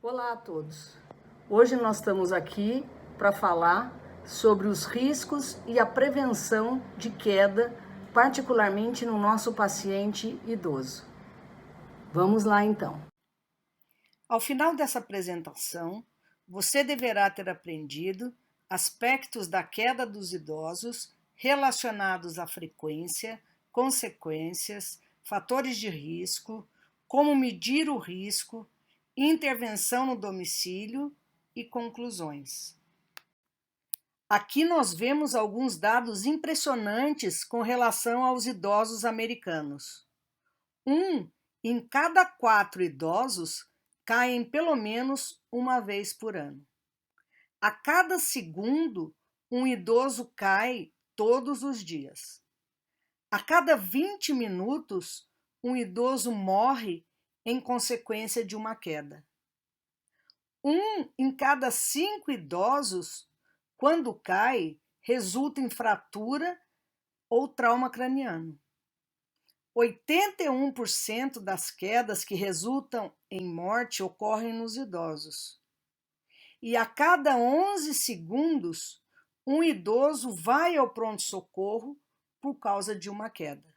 Olá a todos. Hoje nós estamos aqui para falar sobre os riscos e a prevenção de queda, particularmente no nosso paciente idoso. Vamos lá então. Ao final dessa apresentação, você deverá ter aprendido aspectos da queda dos idosos relacionados à frequência, consequências, fatores de risco, como medir o risco, intervenção no domicílio e conclusões. Aqui nós vemos alguns dados impressionantes com relação aos idosos americanos. Em cada 4 idosos caem pelo menos uma vez por ano. A cada segundo, um idoso cai todos os dias. A cada 20 minutos, um idoso morre em consequência de uma queda. Em cada 5 idosos, quando cai, resulta em fratura ou trauma craniano. 81% das quedas que resultam em morte ocorrem nos idosos. E a cada 11 segundos, um idoso vai ao pronto-socorro por causa de uma queda.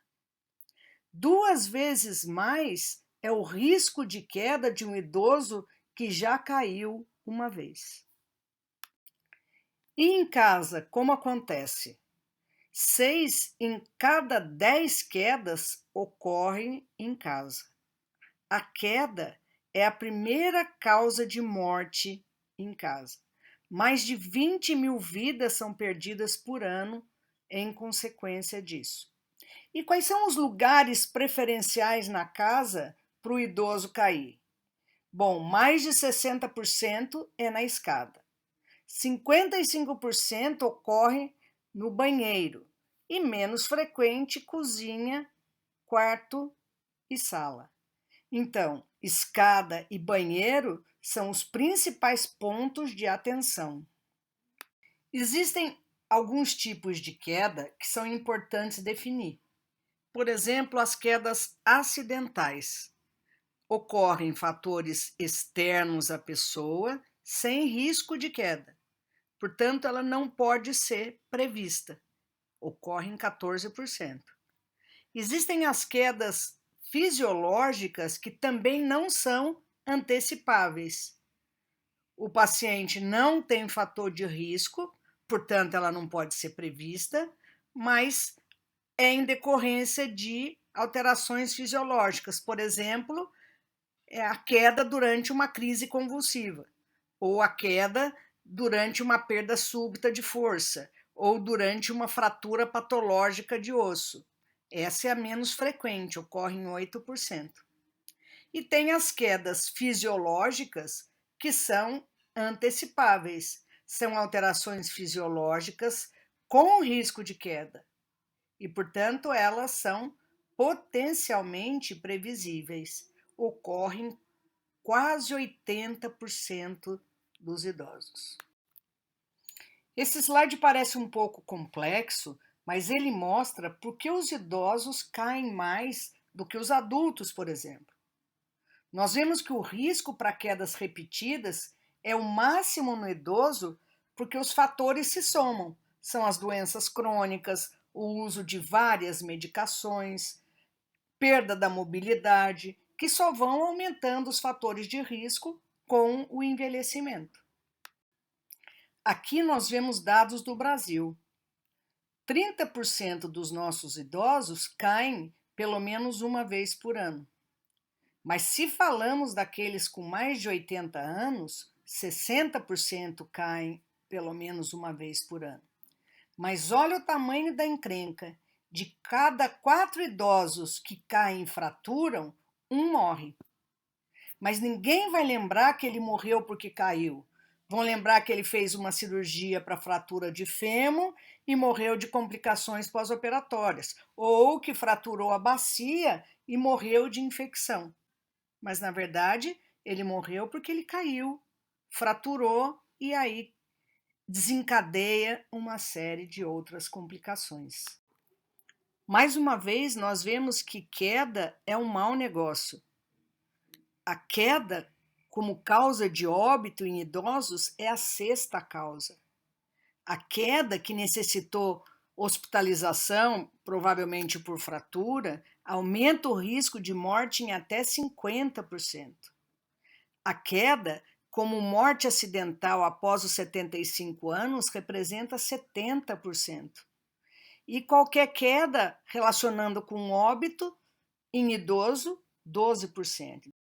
2 vezes mais é o risco de queda de um idoso que já caiu uma vez. E em casa, como acontece? 6 em cada 10 quedas ocorrem em casa. A queda é a primeira causa de morte em casa. Mais de 20 mil vidas são perdidas por ano em consequência disso. E quais são os lugares preferenciais na casa para o idoso cair? Bom, mais de 60% é na escada. 55% ocorre no banheiro e menos frequente cozinha, quarto e sala. Então, escada e banheiro são os principais pontos de atenção. Existem alguns tipos de queda que são importantes definir. Por exemplo, as quedas acidentais. Ocorrem fatores externos à pessoa sem risco de queda. Portanto, ela não pode ser prevista. Ocorre em 14%. Existem as quedas fisiológicas que também não são antecipáveis. O paciente não tem fator de risco, portanto, ela não pode ser prevista, mas é em decorrência de alterações fisiológicas. Por exemplo, é a queda durante uma crise convulsiva, ou a queda durante uma perda súbita de força, ou durante uma fratura patológica de osso. Essa é a menos frequente, ocorre em 8%. E tem as quedas fisiológicas que são antecipáveis. São alterações fisiológicas com risco de queda. E, portanto, elas são potencialmente previsíveis. Ocorrem quase 80% dos idosos. Esse slide parece um pouco complexo, mas ele mostra por que os idosos caem mais do que os adultos, por exemplo. Nós vemos que o risco para quedas repetidas é o máximo no idoso porque os fatores se somam. São as doenças crônicas, o uso de várias medicações, perda da mobilidade, que só vão aumentando os fatores de risco com o envelhecimento. Aqui nós vemos dados do Brasil. 30% dos nossos idosos caem pelo menos uma vez por ano. Mas se falamos daqueles com mais de 80 anos, 60% caem pelo menos uma vez por ano. Mas olha o tamanho da encrenca. De cada 4 idosos que caem e fraturam, um morre. Mas ninguém vai lembrar que ele morreu porque caiu. Vão lembrar que ele fez uma cirurgia para fratura de fêmur e morreu de complicações pós-operatórias, ou que fraturou a bacia e morreu de infecção. Mas, na verdade, ele morreu porque ele caiu, fraturou e aí desencadeia uma série de outras complicações. Mais uma vez, nós vemos que queda é um mau negócio. A queda como causa de óbito em idosos é a sexta causa. A queda, que necessitou hospitalização, provavelmente por fratura, aumenta o risco de morte em até 50%. A queda, como morte acidental após os 75 anos, representa 70%. E qualquer queda relacionando com óbito em idoso, 12%.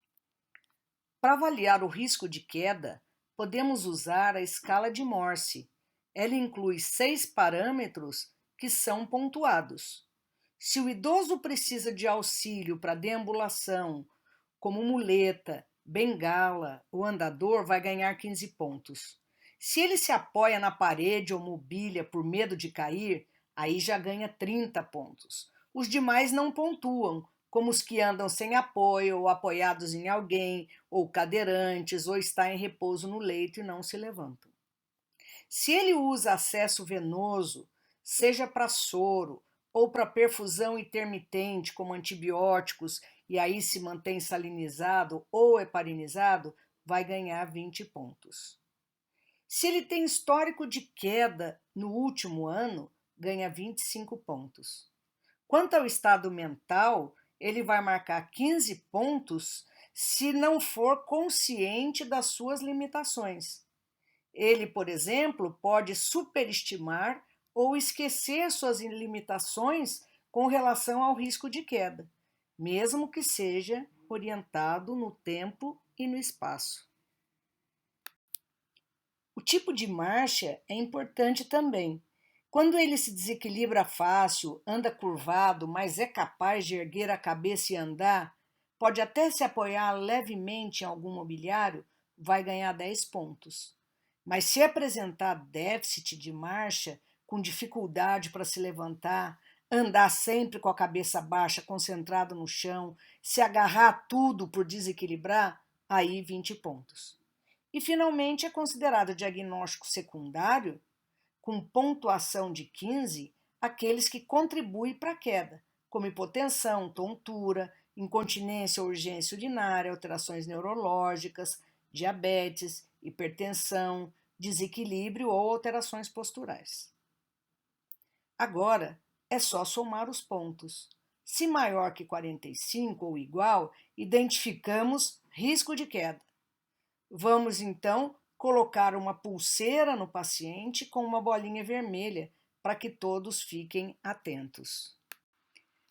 Para avaliar o risco de queda, podemos usar a escala de Morse. Ela inclui 6 parâmetros que são pontuados. Se o idoso precisa de auxílio para deambulação, como muleta, bengala ou andador, vai ganhar 15 pontos. Se ele se apoia na parede ou mobília por medo de cair, aí já ganha 30 pontos. Os demais não pontuam, como os que andam sem apoio ou apoiados em alguém, ou cadeirantes, ou está em repouso no leito e não se levantam. Se ele usa acesso venoso, seja para soro ou para perfusão intermitente, como antibióticos, e aí se mantém salinizado ou heparinizado, vai ganhar 20 pontos. Se ele tem histórico de queda no último ano, ganha 25 pontos. Quanto ao estado mental, ele vai marcar 15 pontos se não for consciente das suas limitações. Ele, por exemplo, pode superestimar ou esquecer suas limitações com relação ao risco de queda, mesmo que seja orientado no tempo e no espaço. O tipo de marcha é importante também. Quando ele se desequilibra fácil, anda curvado, mas é capaz de erguer a cabeça e andar, pode até se apoiar levemente em algum mobiliário, vai ganhar 10 pontos. Mas se apresentar déficit de marcha, com dificuldade para se levantar, andar sempre com a cabeça baixa, concentrado no chão, se agarrar a tudo por desequilibrar, aí 20 pontos. E finalmente é considerado diagnóstico secundário, com pontuação de 15, aqueles que contribuem para a queda, como hipotensão, tontura, incontinência ou urgência urinária, alterações neurológicas, diabetes, hipertensão, desequilíbrio ou alterações posturais. Agora, é só somar os pontos. Se maior que 45 ou igual, identificamos risco de queda. Vamos, então, colocar uma pulseira no paciente com uma bolinha vermelha para que todos fiquem atentos.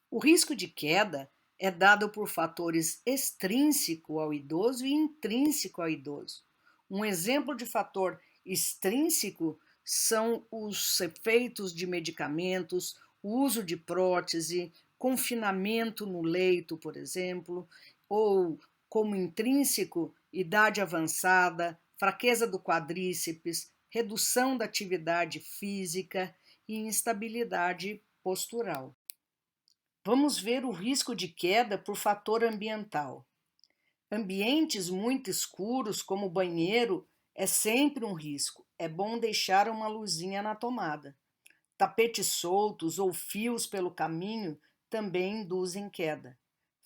O risco de queda é dado por fatores extrínsecos ao idoso e intrínseco ao idoso. Um exemplo de fator extrínseco são os efeitos de medicamentos, o uso de prótese, confinamento no leito, por exemplo, ou como intrínseco, idade avançada, fraqueza do quadríceps, redução da atividade física e instabilidade postural. Vamos ver o risco de queda por fator ambiental. Ambientes muito escuros, como banheiro, é sempre um risco. É bom deixar uma luzinha na tomada. Tapetes soltos ou fios pelo caminho também induzem queda.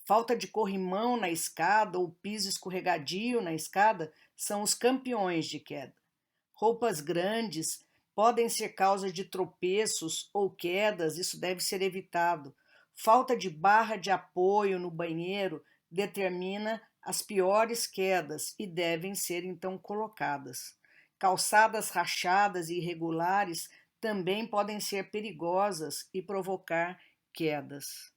Falta de corrimão na escada ou piso escorregadio na escada são os campeões de queda. Roupas grandes podem ser causa de tropeços ou quedas, isso deve ser evitado. Falta de barra de apoio no banheiro determina as piores quedas e devem ser então colocadas. Calçadas rachadas e irregulares também podem ser perigosas e provocar quedas.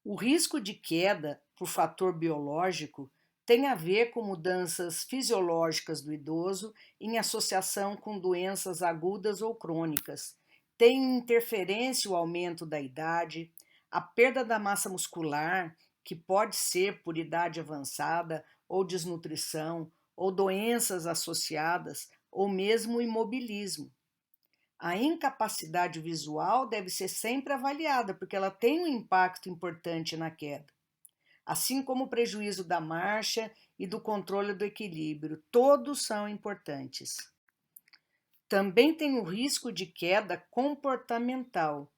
O risco de queda por fator biológico tem a ver com mudanças fisiológicas do idoso em associação com doenças agudas ou crônicas. Tem interferência o aumento da idade, a perda da massa muscular, que pode ser por idade avançada ou desnutrição, ou doenças associadas, ou mesmo imobilismo. A incapacidade visual deve ser sempre avaliada, porque ela tem um impacto importante na queda, assim como o prejuízo da marcha e do controle do equilíbrio, todos são importantes. Também tem o risco de queda comportamental,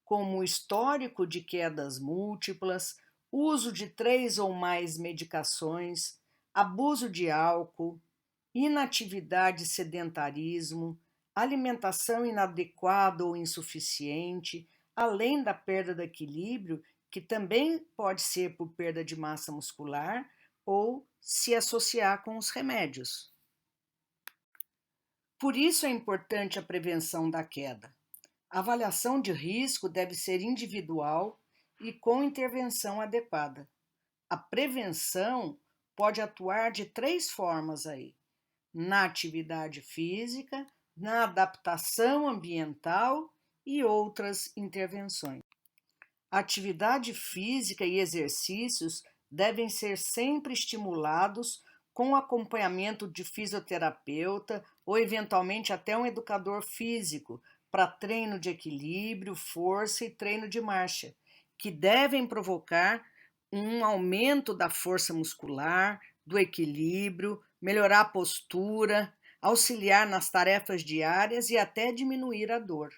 como o histórico de quedas múltiplas, uso de 3 ou mais medicações, abuso de álcool, inatividade e sedentarismo, alimentação inadequada ou insuficiente, além da perda do equilíbrio, que também pode ser por perda de massa muscular ou se associar com os remédios. Por isso é importante a prevenção da queda. A avaliação de risco deve ser individual e com intervenção adequada. A prevenção pode atuar de 3 formas aí: na atividade física, na adaptação ambiental e outras intervenções. A atividade física e exercícios devem ser sempre estimulados com acompanhamento de fisioterapeuta ou eventualmente até um educador físico para treino de equilíbrio, força e treino de marcha, que devem provocar um aumento da força muscular, do equilíbrio, melhorar a postura, auxiliar nas tarefas diárias e até diminuir a dor.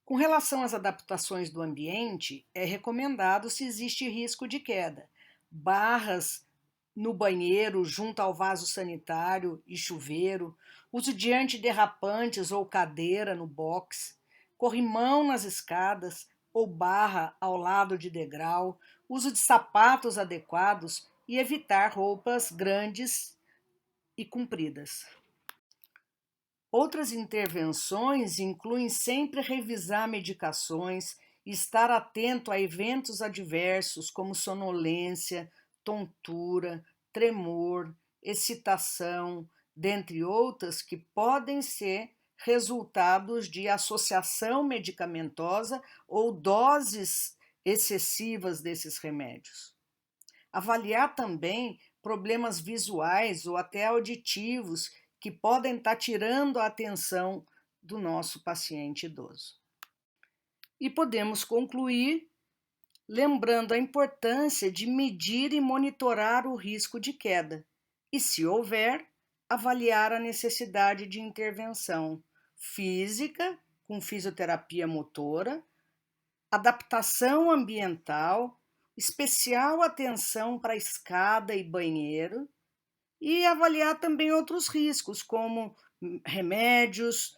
Com relação às adaptações do ambiente, é recomendado se existe risco de queda. Barras no banheiro, junto ao vaso sanitário e chuveiro, uso de antiderrapantes ou cadeira no box, corrimão nas escadas ou barra ao lado de degrau, uso de sapatos adequados e evitar roupas grandes e compridas. Outras intervenções incluem sempre revisar medicações, estar atento a eventos adversos como sonolência, tontura, tremor, excitação, dentre outras que podem ser resultados de associação medicamentosa ou doses excessivas desses remédios. Avaliar também problemas visuais ou até auditivos que podem estar tirando a atenção do nosso paciente idoso. E podemos concluir lembrando a importância de medir e monitorar o risco de queda e, se houver, avaliar a necessidade de intervenção física, com fisioterapia motora, adaptação ambiental, especial atenção para escada e banheiro, e avaliar também outros riscos, como remédios,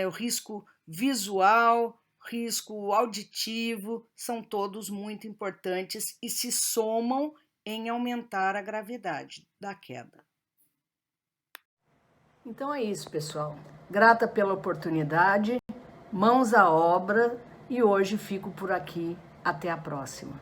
o risco visual, risco auditivo, são todos muito importantes e se somam em aumentar a gravidade da queda. Então é isso, pessoal. Grata pela oportunidade, mãos à obra, e hoje fico por aqui. Até a próxima.